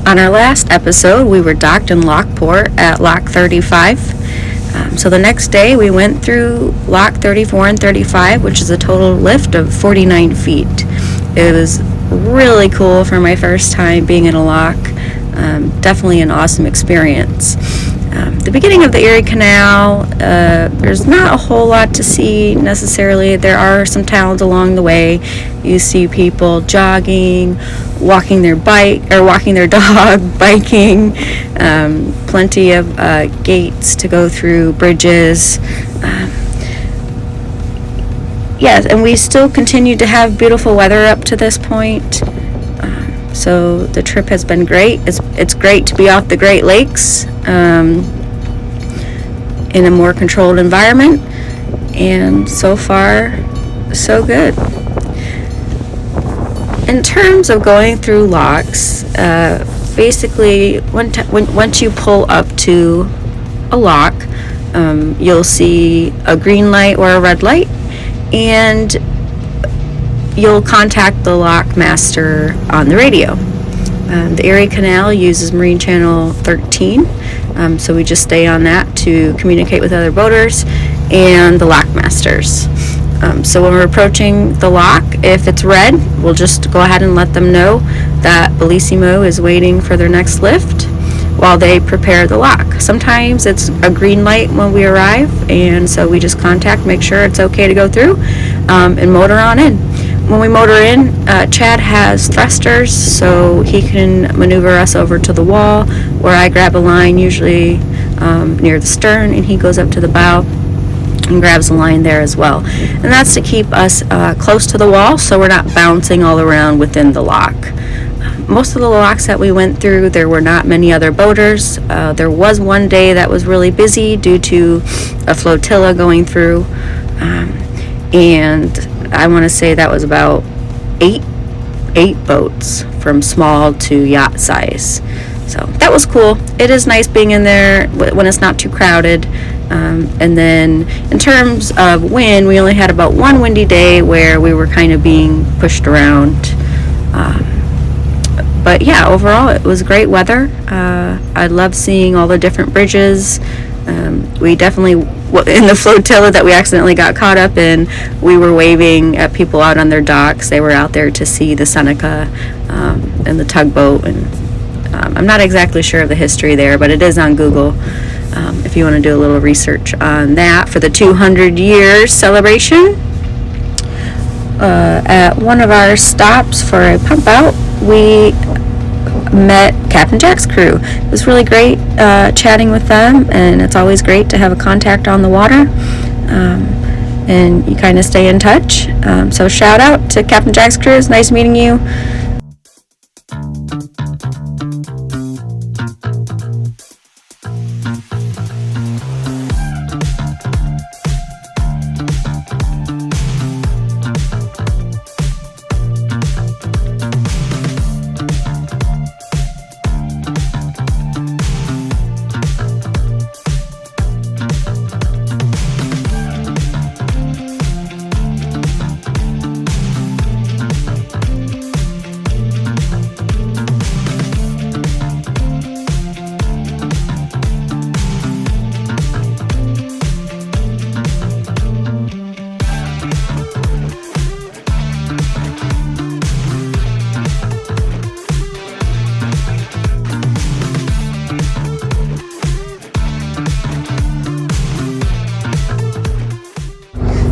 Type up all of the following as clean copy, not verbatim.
On our last episode, we were docked in Lockport at Lock 35. So the next day, we went through Lock 34 and 35, which is a total lift of 49 feet. It was really cool for my first time being in a lock. Definitely an awesome experience. The beginning of the Erie Canal, there's not a whole lot to see necessarily. There are some towns along the way. You see people jogging, walking their dog, biking, plenty of gates to go through, bridges. Yes, and we still continue to have beautiful weather up to this point. So the trip has been great. It's great to be off the Great Lakes in a more controlled environment, and so far, so good. In terms of going through locks, basically, once you pull up to a lock, you'll see a green light or a red light, and you'll contact the lock master on the radio. The Erie Canal uses Marine Channel 13, so we just stay on that to communicate with other boaters and the lock masters. So when we're approaching the lock, if it's red, we'll just go ahead and let them know that Bellissimo is waiting for their next lift while they prepare the lock. Sometimes it's a green light when we arrive, and so we just make sure it's okay to go through, and motor on in. When we motor in, Chad has thrusters, so he can maneuver us over to the wall, where I grab a line, usually near the stern, and he goes up to the bow and grabs a line there as well. And that's to keep us close to the wall, so we're not bouncing all around within the lock. Most of the locks that we went through, there were not many other boaters. There was one day that was really busy due to a flotilla going through, and I want to say that was about eight boats from small to yacht size. So that was cool. It is nice being in there when it's not too crowded. And then in terms of wind, we only had about one windy day where we were kind of being pushed around. But yeah, overall it was great weather. I love seeing all the different bridges. We definitely, in the flotilla that we accidentally got caught up in, we were waving at people out on their docks. They were out there to see the Seneca and the tugboat. And I'm not exactly sure of the history there, but it is on Google if you want to do a little research on that for the 200 years celebration. At one of our stops for a pump out, we met Captain Jack's crew. It was really great chatting with them, and it's always great to have a contact on the water, and you kind of stay in touch. So shout out to Captain Jack's crew. It's nice meeting you.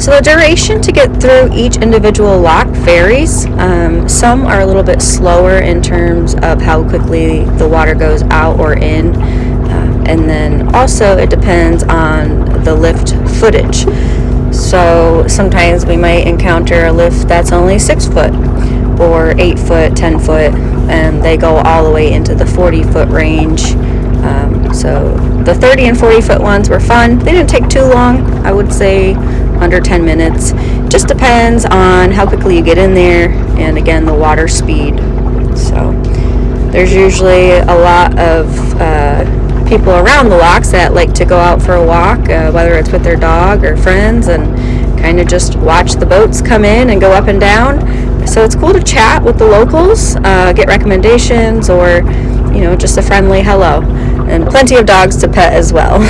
So the duration to get through each individual lock varies. Some are a little bit slower in terms of how quickly the water goes out or in. And then also it depends on the lift footage. So sometimes we might encounter a lift that's only 6 foot or 8 foot, 10 foot, and they go all the way into the 40 foot range. So the 30 and 40 foot ones were fun. They didn't take too long. I would say under 10 minutes. Just depends on how quickly you get in there, and again, the water speed. So there's usually a lot of people around the locks that like to go out for a walk, whether it's with their dog or friends, and kind of just watch the boats come in and go up and down. So it's cool to chat with the locals, get recommendations, or just a friendly hello. And plenty of dogs to pet as well.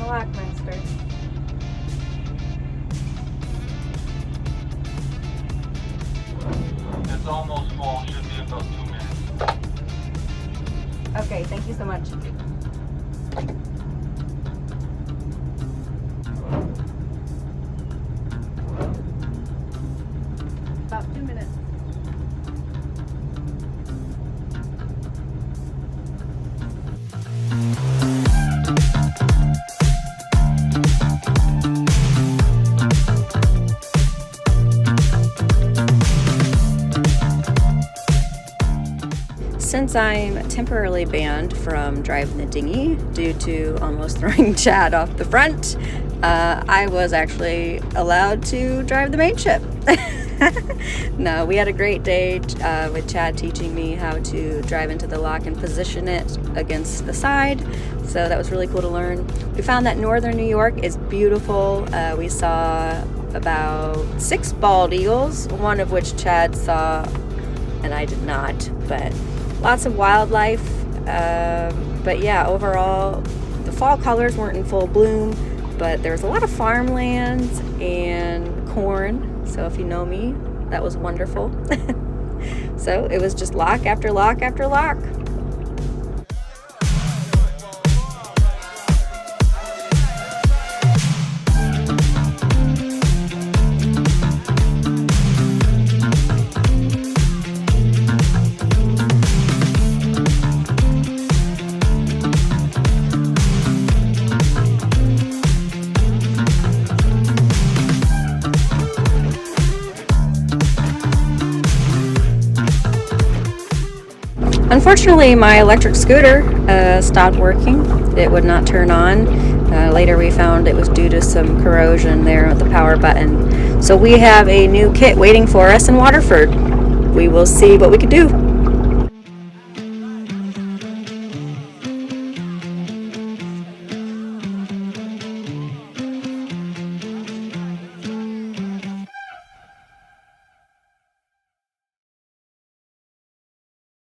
Lockmaster. It's almost full, should be about 2 minutes. Okay, thank you so much. About 2 minutes. Since I'm temporarily banned from driving the dinghy due to almost throwing Chad off the front, I was actually allowed to drive the main ship. No, we had a great day with Chad teaching me how to drive into the lock and position it against the side. So that was really cool to learn. We found that northern New York is beautiful. We saw about 6 bald eagles, one of which Chad saw and I did not, but lots of wildlife. But yeah, overall, the fall colors weren't in full bloom, but there was a lot of farmland and corn. So if you know me, that was wonderful. So it was just lock after lock after lock. Unfortunately, my electric scooter stopped working. It would not turn on. Later we found it was due to some corrosion there at the power button. So we have a new kit waiting for us in Waterford. We will see what we can do.